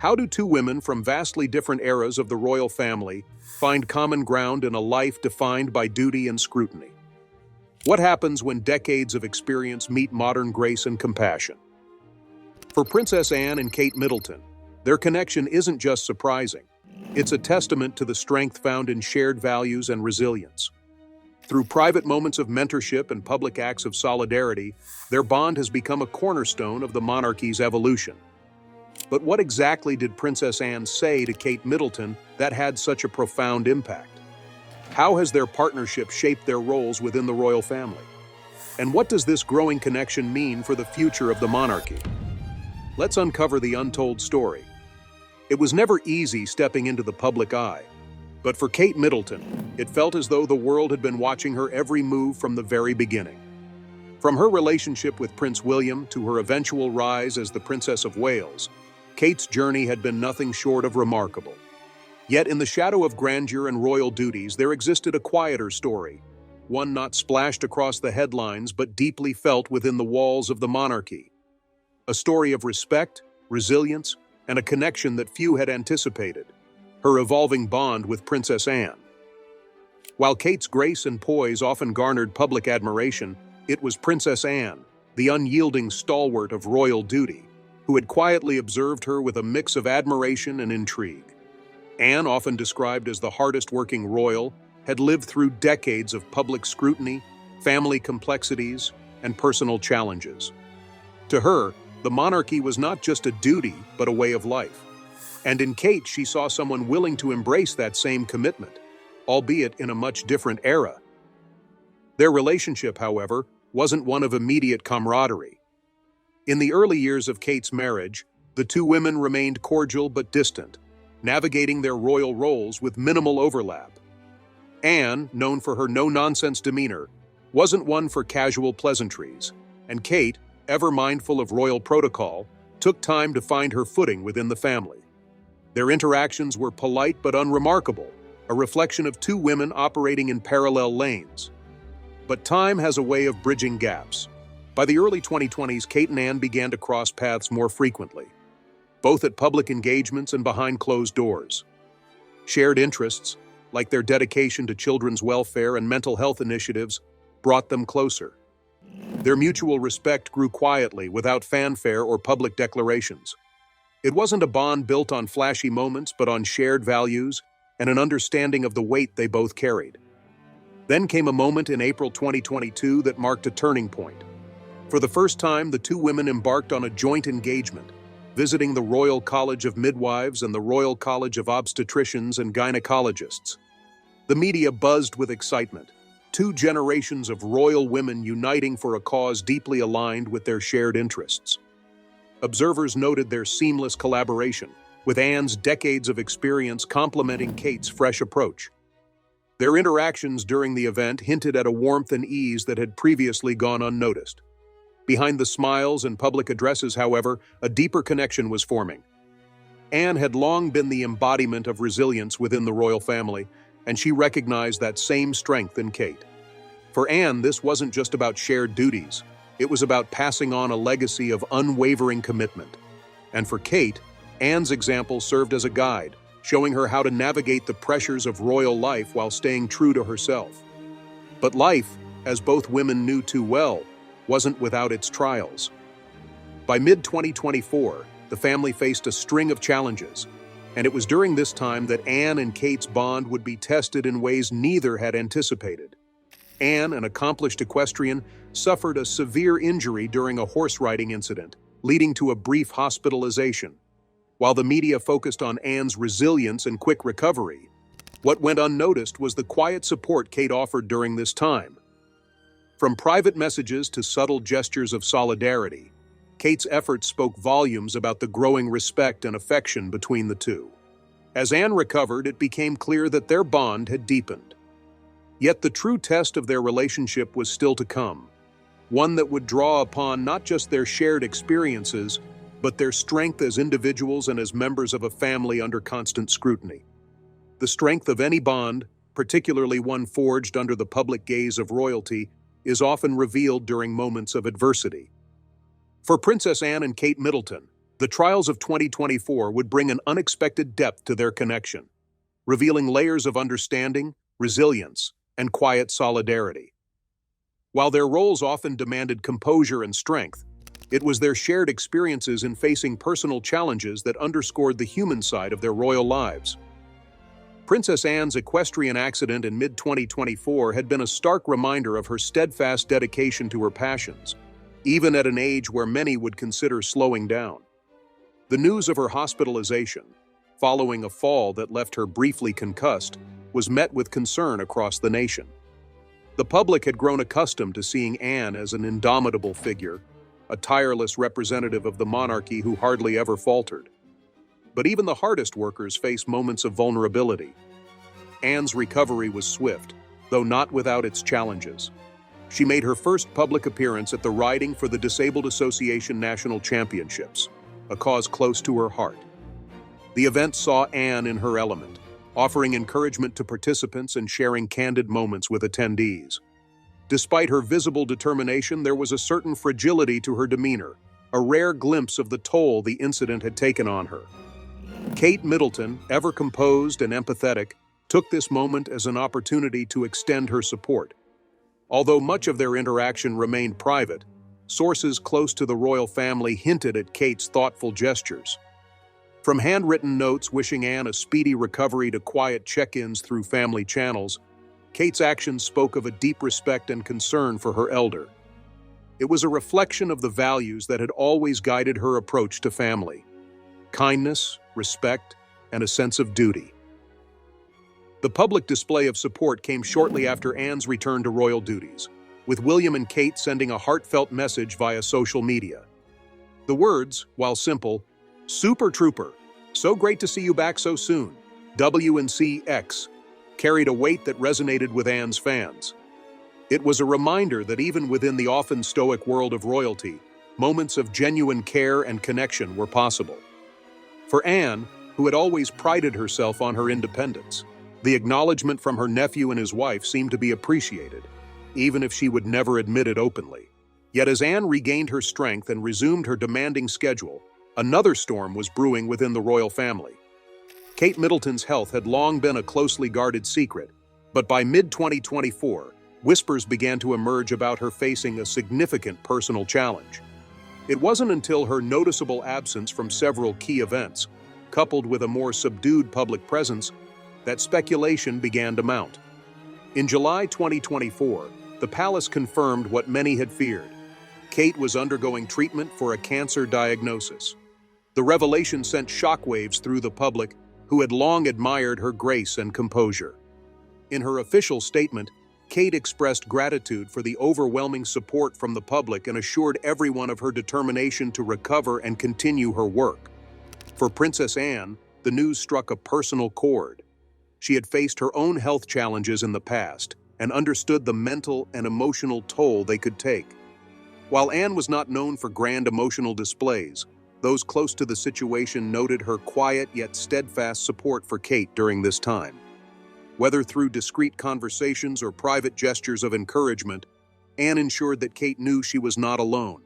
How do two women from vastly different eras of the royal family find common ground in a life defined by duty and scrutiny? What happens when decades of experience meet modern grace and compassion? For Princess Anne and Kate Middleton, their connection isn't just surprising. It's a testament to the strength found in shared values and resilience. Through private moments of mentorship and public acts of solidarity, their bond has become a cornerstone of the monarchy's evolution. But what exactly did Princess Anne say to Kate Middleton that had such a profound impact? How has their partnership shaped their roles within the royal family? And what does this growing connection mean for the future of the monarchy? Let's uncover the untold story. It was never easy stepping into the public eye, but for Kate Middleton, it felt as though the world had been watching her every move from the very beginning. From her relationship with Prince William to her eventual rise as the Princess of Wales, Kate's journey had been nothing short of remarkable. Yet in the shadow of grandeur and royal duties, there existed a quieter story, one not splashed across the headlines but deeply felt within the walls of the monarchy. A story of respect, resilience, and a connection that few had anticipated, her evolving bond with Princess Anne. While Kate's grace and poise often garnered public admiration, it was Princess Anne, the unyielding stalwart of royal duty, who had quietly observed her with a mix of admiration and intrigue. Anne, often described as the hardest-working royal, had lived through decades of public scrutiny, family complexities, and personal challenges. To her, the monarchy was not just a duty, but a way of life. And in Kate, she saw someone willing to embrace that same commitment, albeit in a much different era. Their relationship, however, wasn't one of immediate camaraderie. In the early years of Kate's marriage, the two women remained cordial but distant, navigating their royal roles with minimal overlap. Anne, known for her no-nonsense demeanor, wasn't one for casual pleasantries, and Kate, ever mindful of royal protocol, took time to find her footing within the family. Their interactions were polite but unremarkable, a reflection of two women operating in parallel lanes. But time has a way of bridging gaps. By the early 2020s, Kate and Anne began to cross paths more frequently, both at public engagements and behind closed doors. Shared interests, like their dedication to children's welfare and mental health initiatives, brought them closer. Their mutual respect grew quietly, without fanfare or public declarations. It wasn't a bond built on flashy moments, but on shared values and an understanding of the weight they both carried. Then came a moment in April 2022 that marked a turning point. For the first time, the two women embarked on a joint engagement, visiting the Royal College of Midwives and the Royal College of Obstetricians and Gynecologists. The media buzzed with excitement, two generations of royal women uniting for a cause deeply aligned with their shared interests. Observers noted their seamless collaboration, with Anne's decades of experience complementing Kate's fresh approach. Their interactions during the event hinted at a warmth and ease that had previously gone unnoticed. Behind the smiles and public addresses, however, a deeper connection was forming. Anne had long been the embodiment of resilience within the royal family, and she recognized that same strength in Kate. For Anne, this wasn't just about shared duties. It was about passing on a legacy of unwavering commitment. And for Kate, Anne's example served as a guide, showing her how to navigate the pressures of royal life while staying true to herself. But life, as both women knew too well, wasn't without its trials. By mid-2024, the family faced a string of challenges, and it was during this time that Anne and Kate's bond would be tested in ways neither had anticipated. Anne, an accomplished equestrian, suffered a severe injury during a horse riding incident, leading to a brief hospitalization. While the media focused on Anne's resilience and quick recovery, what went unnoticed was the quiet support Kate offered during this time. From private messages to subtle gestures of solidarity, Kate's efforts spoke volumes about the growing respect and affection between the two. As Anne recovered, it became clear that their bond had deepened. Yet the true test of their relationship was still to come, one that would draw upon not just their shared experiences, but their strength as individuals and as members of a family under constant scrutiny. The strength of any bond, particularly one forged under the public gaze of royalty, is often revealed during moments of adversity. For Princess Anne and Kate Middleton, The trials of 2024 would bring an unexpected depth to their connection, revealing layers of understanding, resilience, and quiet solidarity. While their roles often demanded composure and strength, it was their shared experiences in facing personal challenges that underscored the human side of their royal lives. Princess Anne's equestrian accident in mid-2024 had been a stark reminder of her steadfast dedication to her passions, even at an age where many would consider slowing down. The news of her hospitalization, following a fall that left her briefly concussed, was met with concern across the nation. The public had grown accustomed to seeing Anne as an indomitable figure, a tireless representative of the monarchy who hardly ever faltered. But even the hardest workers face moments of vulnerability. Anne's recovery was swift, though not without its challenges. She made her first public appearance at the riding for the Disabled Association National Championships, a cause close to her heart. The event saw Anne in her element, offering encouragement to participants and sharing candid moments with attendees. Despite her visible determination, there was a certain fragility to her demeanor, a rare glimpse of the toll the incident had taken on her. Kate Middleton, ever composed and empathetic, took this moment as an opportunity to extend her support. Although much of their interaction remained private, sources close to the royal family hinted at Kate's thoughtful gestures. From handwritten notes wishing Anne a speedy recovery to quiet check-ins through family channels, Kate's actions spoke of a deep respect and concern for her elder. It was a reflection of the values that had always guided her approach to family: kindness, respect, and a sense of duty. The public display of support came shortly after Anne's return to royal duties, with William and Kate sending a heartfelt message via social media. The words, while simple, "Super Trooper, so great to see you back so soon, WNCX," carried a weight that resonated with Anne's fans. It was a reminder that even within the often stoic world of royalty, moments of genuine care and connection were possible. For Anne, who had always prided herself on her independence, the acknowledgement from her nephew and his wife seemed to be appreciated, even if she would never admit it openly. Yet as Anne regained her strength and resumed her demanding schedule, another storm was brewing within the royal family. Kate Middleton's health had long been a closely guarded secret, but by mid-2024, whispers began to emerge about her facing a significant personal challenge. It wasn't until her noticeable absence from several key events, coupled with a more subdued public presence, that speculation began to mount. In July 2024, the palace confirmed what many had feared. Kate was undergoing treatment for a cancer diagnosis. The revelation sent shockwaves through the public, who had long admired her grace and composure. In her official statement, Kate expressed gratitude for the overwhelming support from the public and assured everyone of her determination to recover and continue her work. For Princess Anne, the news struck a personal chord. She had faced her own health challenges in the past and understood the mental and emotional toll they could take. While Anne was not known for grand emotional displays, those close to the situation noted her quiet yet steadfast support for Kate during this time. Whether through discreet conversations or private gestures of encouragement, Anne ensured that Kate knew she was not alone.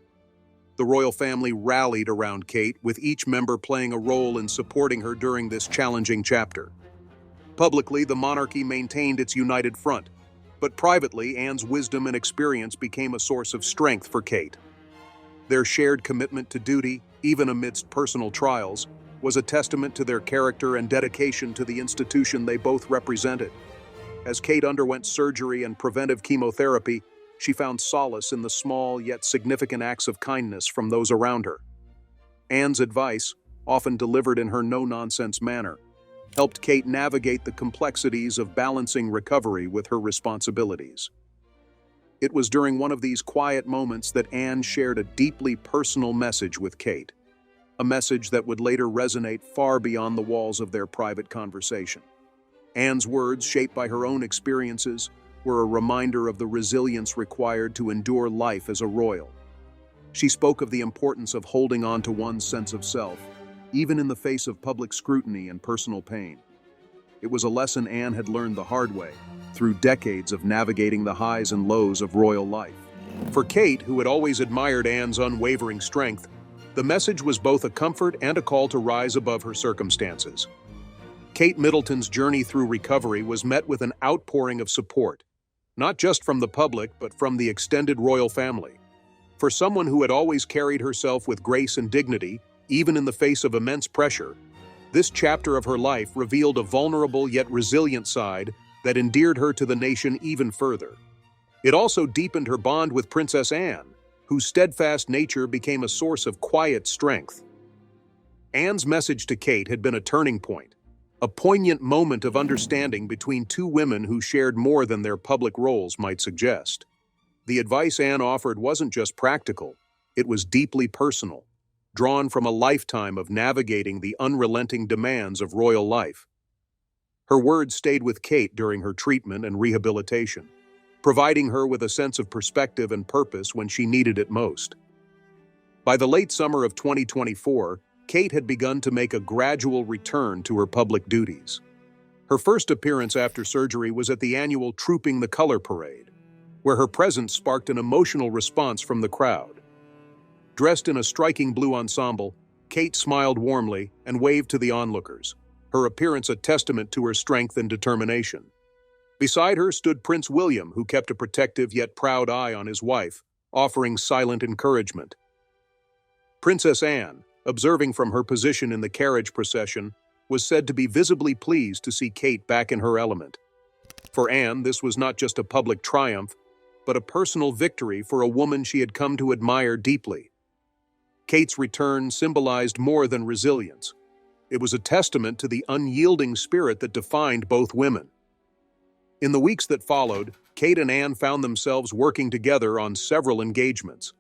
The royal family rallied around Kate, with each member playing a role in supporting her during this challenging chapter. Publicly, the monarchy maintained its united front, but privately, Anne's wisdom and experience became a source of strength for Kate. Their shared commitment to duty, even amidst personal trials, was a testament to their character and dedication to the institution they both represented. As Kate underwent surgery and preventive chemotherapy, she found solace in the small yet significant acts of kindness from those around her. Anne's advice, often delivered in her no-nonsense manner, helped Kate navigate the complexities of balancing recovery with her responsibilities. It was during one of these quiet moments that Anne shared a deeply personal message with Kate, a message that would later resonate far beyond the walls of their private conversation. Anne's words, shaped by her own experiences, were a reminder of the resilience required to endure life as a royal. She spoke of the importance of holding on to one's sense of self, even in the face of public scrutiny and personal pain. It was a lesson Anne had learned the hard way, through decades of navigating the highs and lows of royal life. For Kate, who had always admired Anne's unwavering strength, The message was both a comfort and a call to rise above her circumstances. Kate Middleton's journey through recovery was met with an outpouring of support, not just from the public, but from the extended royal family. For someone who had always carried herself with grace and dignity, even in the face of immense pressure, this chapter of her life revealed a vulnerable yet resilient side that endeared her to the nation even further. It also deepened her bond with Princess Anne, whose steadfast nature became a source of quiet strength. Anne's message to Kate had been a turning point, a poignant moment of understanding between two women who shared more than their public roles might suggest. The advice Anne offered wasn't just practical, it was deeply personal, drawn from a lifetime of navigating the unrelenting demands of royal life. Her words stayed with Kate during her treatment and rehabilitation, providing her with a sense of perspective and purpose when she needed it most. By the late summer of 2024, Kate had begun to make a gradual return to her public duties. Her first appearance after surgery was at the annual Trooping the Color Parade, where her presence sparked an emotional response from the crowd. Dressed in a striking blue ensemble, Kate smiled warmly and waved to the onlookers, her appearance a testament to her strength and determination. Beside her stood Prince William, who kept a protective yet proud eye on his wife, offering silent encouragement. Princess Anne, observing from her position in the carriage procession, was said to be visibly pleased to see Kate back in her element. For Anne, this was not just a public triumph, but a personal victory for a woman she had come to admire deeply. Kate's return symbolized more than resilience. It was a testament to the unyielding spirit that defined both women. In the weeks that followed, Kate and Anne found themselves working together on several engagements.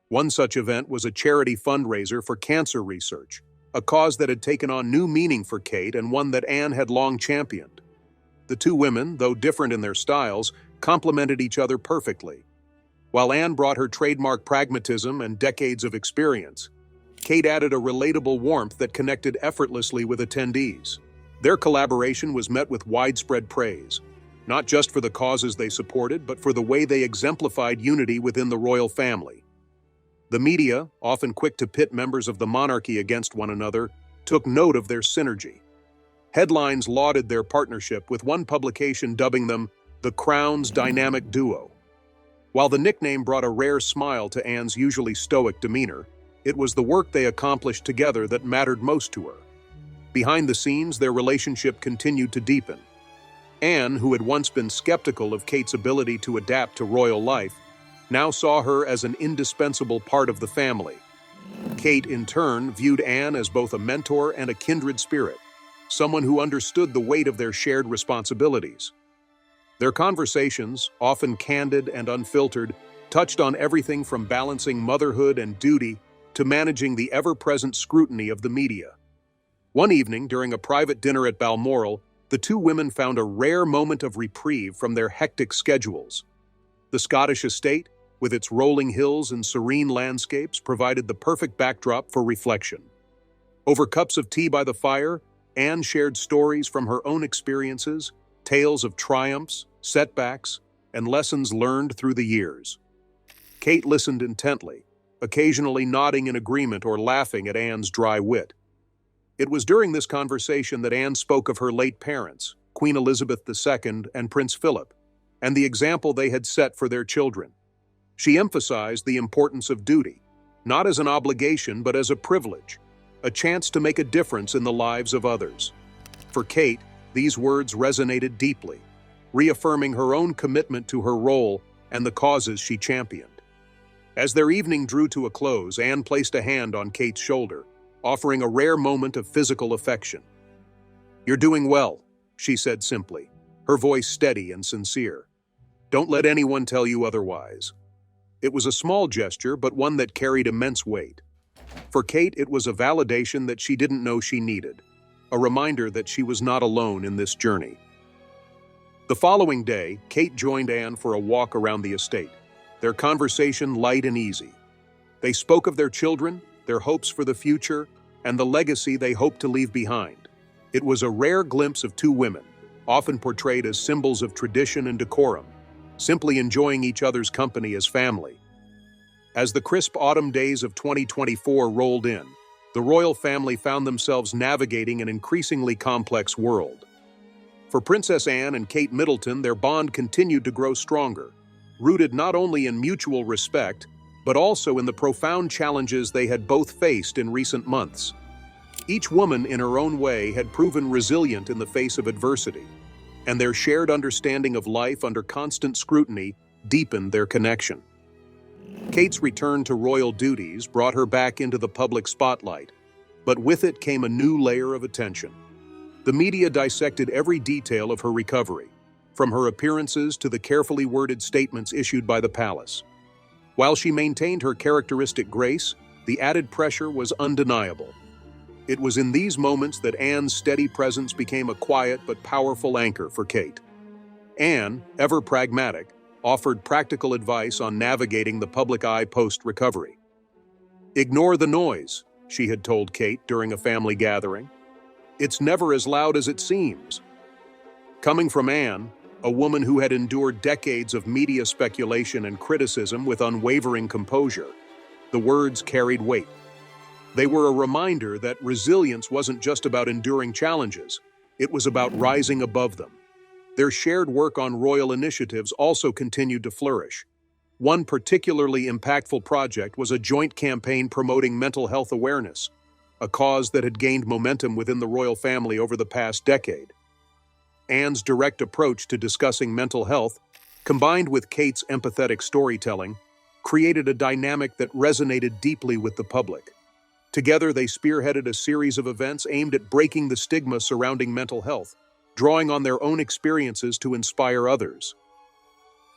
One such event was a charity fundraiser for cancer research, a cause that had taken on new meaning for Kate and one that Anne had long championed. The two women, though different in their styles, complemented each other perfectly. While Anne brought her trademark pragmatism and decades of experience, Kate added a relatable warmth that connected effortlessly with attendees. Their collaboration was met with widespread praise, not just for the causes they supported, but for the way they exemplified unity within the royal family. The media, often quick to pit members of the monarchy against one another, took note of their synergy. Headlines lauded their partnership, with one publication dubbing them the Crown's dynamic duo. While the nickname brought a rare smile to Anne's usually stoic demeanor, it was the work they accomplished together that mattered most to her. Behind the scenes, their relationship continued to deepen. Anne, who had once been skeptical of Kate's ability to adapt to royal life, now saw her as an indispensable part of the family. Kate, in turn, viewed Anne as both a mentor and a kindred spirit, someone who understood the weight of their shared responsibilities. Their conversations, often candid and unfiltered, touched on everything from balancing motherhood and duty to managing the ever-present scrutiny of the media. One evening, during a private dinner at Balmoral, the two women found a rare moment of reprieve from their hectic schedules. The Scottish estate, with its rolling hills and serene landscapes, provided the perfect backdrop for reflection. Over cups of tea by the fire, Anne shared stories from her own experiences, tales of triumphs, setbacks, and lessons learned through the years. Kate listened intently, occasionally nodding in agreement or laughing at Anne's dry wit. It was during this conversation that Anne spoke of her late parents, Queen Elizabeth II and Prince Philip, and the example they had set for their children. She emphasized the importance of duty, not as an obligation but as a privilege, a chance to make a difference in the lives of others. For Kate, these words resonated deeply, reaffirming her own commitment to her role and the causes she championed. As their evening drew to a close, Anne placed a hand on Kate's shoulder, offering a rare moment of physical affection. "You're doing well," she said simply, her voice steady and sincere. "Don't let anyone tell you otherwise." It was a small gesture, but one that carried immense weight. For Kate, it was a validation that she didn't know she needed, a reminder that she was not alone in this journey. The following day, Kate joined Anne for a walk around the estate, their conversation light and easy. They spoke of their children, their hopes for the future, and the legacy they hoped to leave behind. It was a rare glimpse of two women, often portrayed as symbols of tradition and decorum, simply enjoying each other's company as family. As the crisp autumn days of 2024 rolled in, the royal family found themselves navigating an increasingly complex world. For Princess Anne and Kate Middleton, their bond continued to grow stronger, rooted not only in mutual respect, but also in the profound challenges they had both faced in recent months. Each woman, in her own way, had proven resilient in the face of adversity, and their shared understanding of life under constant scrutiny deepened their connection. Kate's return to royal duties brought her back into the public spotlight, but with it came a new layer of attention. The media dissected every detail of her recovery, from her appearances to the carefully worded statements issued by the palace. While she maintained her characteristic grace, the added pressure was undeniable. It was in these moments that Anne's steady presence became a quiet but powerful anchor for Kate. Anne, ever pragmatic, offered practical advice on navigating the public eye post-recovery. "Ignore the noise," she had told Kate during a family gathering. "It's never as loud as it seems." Coming from Anne, a woman who had endured decades of media speculation and criticism with unwavering composure, the words carried weight. They were a reminder that resilience wasn't just about enduring challenges, it was about rising above them. Their shared work on royal initiatives also continued to flourish. One particularly impactful project was a joint campaign promoting mental health awareness, a cause that had gained momentum within the royal family over the past decade. Anne's direct approach to discussing mental health, combined with Kate's empathetic storytelling, created a dynamic that resonated deeply with the public. Together, they spearheaded a series of events aimed at breaking the stigma surrounding mental health, drawing on their own experiences to inspire others.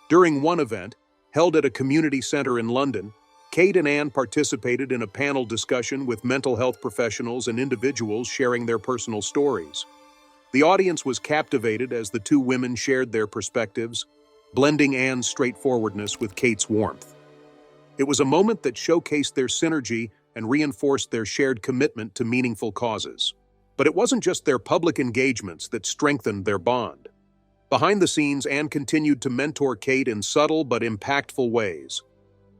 During one event, held at a community center in London, Kate and Anne participated in a panel discussion with mental health professionals and individuals sharing their personal stories. The audience was captivated as the two women shared their perspectives, blending Anne's straightforwardness with Kate's warmth. It was a moment that showcased their synergy and reinforced their shared commitment to meaningful causes. But it wasn't just their public engagements that strengthened their bond. Behind the scenes, Anne continued to mentor Kate in subtle but impactful ways.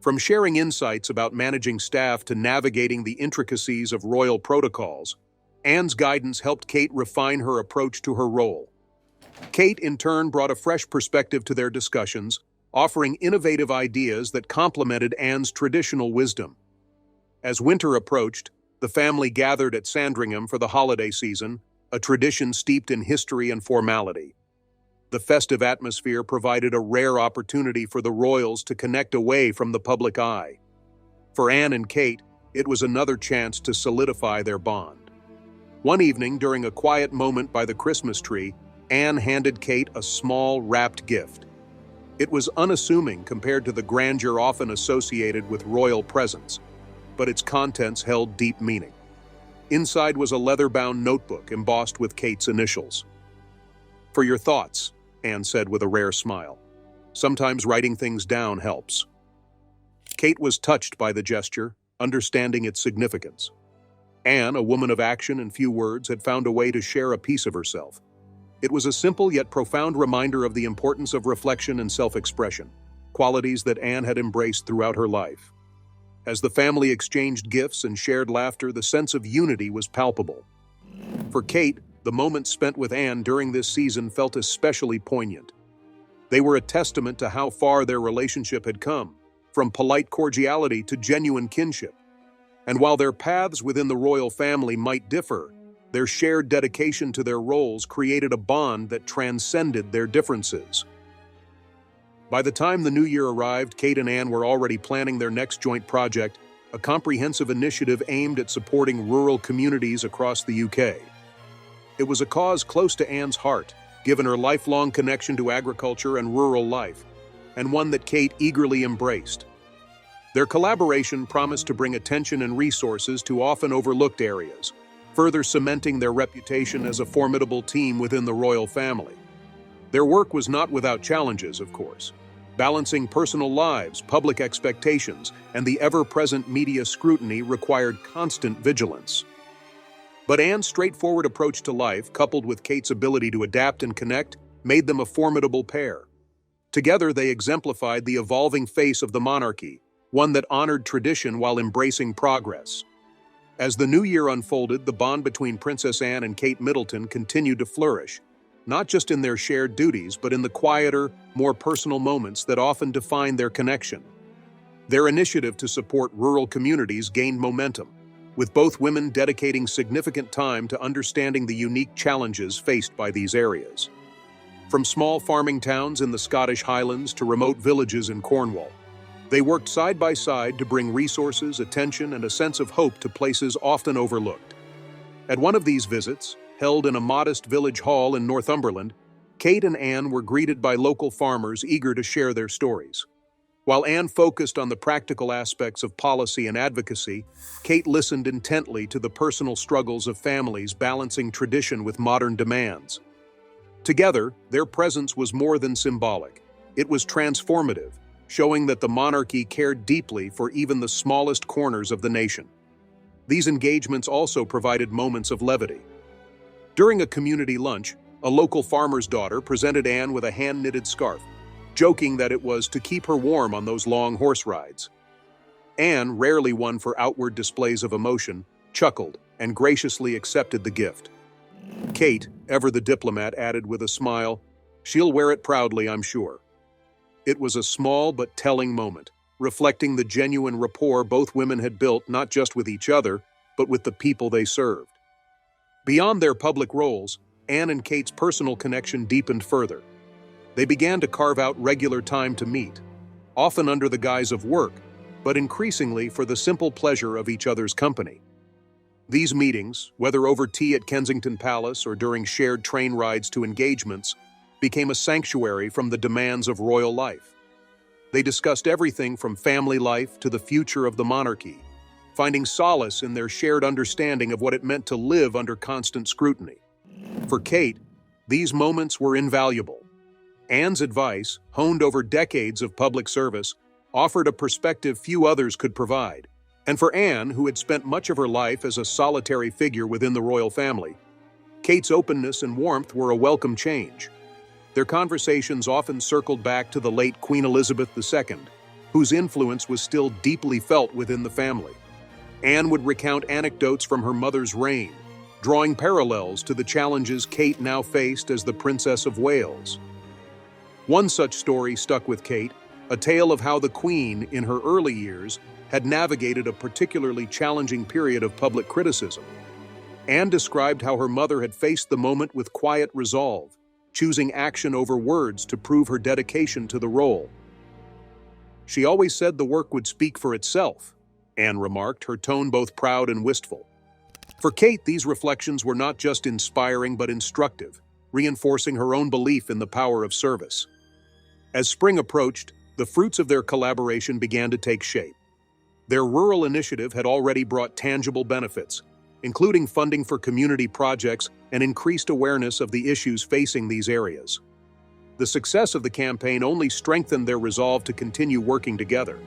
From sharing insights about managing staff to navigating the intricacies of royal protocols, Anne's guidance helped Kate refine her approach to her role. Kate, in turn, brought a fresh perspective to their discussions, offering innovative ideas that complemented Anne's traditional wisdom. As winter approached, the family gathered at Sandringham for the holiday season, a tradition steeped in history and formality. The festive atmosphere provided a rare opportunity for the royals to connect away from the public eye. For Anne and Kate, it was another chance to solidify their bond. One evening, during a quiet moment by the Christmas tree, Anne handed Kate a small, wrapped gift. It was unassuming compared to the grandeur often associated with royal presents, but its contents held deep meaning. Inside was a leather-bound notebook embossed with Kate's initials. "For your thoughts," Anne said with a rare smile. "Sometimes writing things down helps." Kate was touched by the gesture, understanding its significance. Anne, a woman of action and few words, had found a way to share a piece of herself. It was a simple yet profound reminder of the importance of reflection and self-expression, qualities that Anne had embraced throughout her life. As the family exchanged gifts and shared laughter, the sense of unity was palpable. For Kate, the moments spent with Anne during this season felt especially poignant. They were a testament to how far their relationship had come, from polite cordiality to genuine kinship. And while their paths within the royal family might differ, their shared dedication to their roles created a bond that transcended their differences. By the time the new year arrived, Kate and Anne were already planning their next joint project, a comprehensive initiative aimed at supporting rural communities across the UK. It was a cause close to Anne's heart, given her lifelong connection to agriculture and rural life, and one that Kate eagerly embraced. Their collaboration promised to bring attention and resources to often overlooked areas, further cementing their reputation as a formidable team within the royal family. Their work was not without challenges, of course. Balancing personal lives, public expectations, and the ever-present media scrutiny required constant vigilance. But Anne's straightforward approach to life, coupled with Kate's ability to adapt and connect, made them a formidable pair. Together, they exemplified the evolving face of the monarchy, one that honored tradition while embracing progress. As the new year unfolded, the bond between Princess Anne and Kate Middleton continued to flourish, not just in their shared duties, but in the quieter, more personal moments that often define their connection. Their initiative to support rural communities gained momentum, with both women dedicating significant time to understanding the unique challenges faced by these areas. From small farming towns in the Scottish Highlands to remote villages in Cornwall, they worked side by side to bring resources, attention, and a sense of hope to places often overlooked. At one of these visits, held in a modest village hall in Northumberland, Kate and Anne were greeted by local farmers eager to share their stories. While Anne focused on the practical aspects of policy and advocacy, Kate listened intently to the personal struggles of families balancing tradition with modern demands. Together, their presence was more than symbolic. It was transformative, showing that the monarchy cared deeply for even the smallest corners of the nation. These engagements also provided moments of levity. During a community lunch, a local farmer's daughter presented Anne with a hand-knitted scarf, joking that it was to keep her warm on those long horse rides. Anne, rarely one for outward displays of emotion, chuckled and graciously accepted the gift. Kate, ever the diplomat, added with a smile, "She'll wear it proudly, I'm sure." It was a small but telling moment, reflecting the genuine rapport both women had built not just with each other, but with the people they served. Beyond their public roles, Anne and Kate's personal connection deepened further. They began to carve out regular time to meet, often under the guise of work, but increasingly for the simple pleasure of each other's company. These meetings, whether over tea at Kensington Palace or during shared train rides to engagements, became a sanctuary from the demands of royal life. They discussed everything from family life to the future of the monarchy, finding solace in their shared understanding of what it meant to live under constant scrutiny. For Kate, these moments were invaluable. Anne's advice, honed over decades of public service, offered a perspective few others could provide. And for Anne, who had spent much of her life as a solitary figure within the royal family, Kate's openness and warmth were a welcome change. Their conversations often circled back to the late Queen Elizabeth II, whose influence was still deeply felt within the family. Anne would recount anecdotes from her mother's reign, drawing parallels to the challenges Kate now faced as the Princess of Wales. One such story stuck with Kate, a tale of how the Queen, in her early years, had navigated a particularly challenging period of public criticism. Anne described how her mother had faced the moment with quiet resolve, choosing action over words to prove her dedication to the role. "She always said the work would speak for itself," Anne remarked, her tone both proud and wistful. For Kate, these reflections were not just inspiring but instructive, reinforcing her own belief in the power of service. As spring approached, the fruits of their collaboration began to take shape. Their rural initiative had already brought tangible benefits, including funding for community projects and increased awareness of the issues facing these areas. The success of the campaign only strengthened their resolve to continue working together.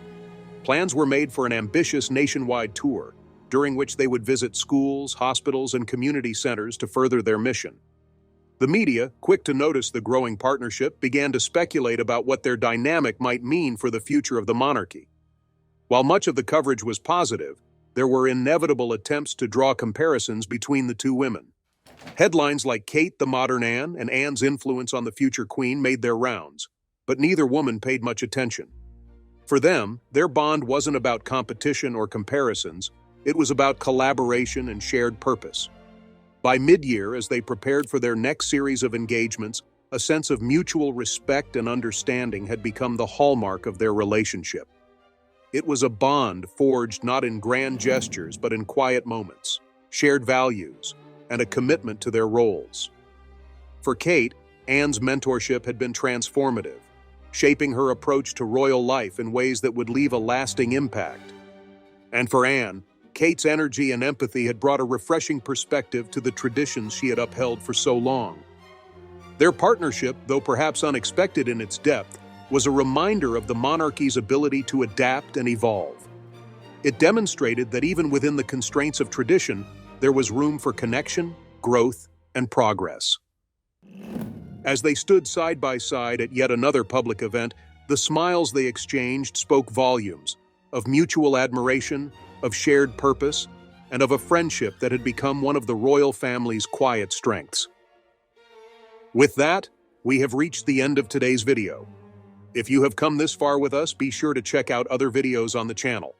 Plans were made for an ambitious nationwide tour, during which they would visit schools, hospitals, and community centers to further their mission. The media, quick to notice the growing partnership, began to speculate about what their dynamic might mean for the future of the monarchy. While much of the coverage was positive, there were inevitable attempts to draw comparisons between the two women. Headlines like Kate the Modern Anne and Anne's influence on the future queen made their rounds, but neither woman paid much attention. For them, their bond wasn't about competition or comparisons, it was about collaboration and shared purpose. By mid-year, as they prepared for their next series of engagements, a sense of mutual respect and understanding had become the hallmark of their relationship. It was a bond forged not in grand gestures but in quiet moments, shared values, and a commitment to their roles. For Kate, Anne's mentorship had been transformative, shaping her approach to royal life in ways that would leave a lasting impact. And for Anne, Kate's energy and empathy had brought a refreshing perspective to the traditions she had upheld for so long. Their partnership, though perhaps unexpected in its depth, was a reminder of the monarchy's ability to adapt and evolve. It demonstrated that even within the constraints of tradition, there was room for connection, growth, and progress. As they stood side by side at yet another public event, the smiles they exchanged spoke volumes, of mutual admiration, of shared purpose, and of a friendship that had become one of the royal family's quiet strengths. With that, we have reached the end of today's video. If you have come this far with us, be sure to check out other videos on the channel.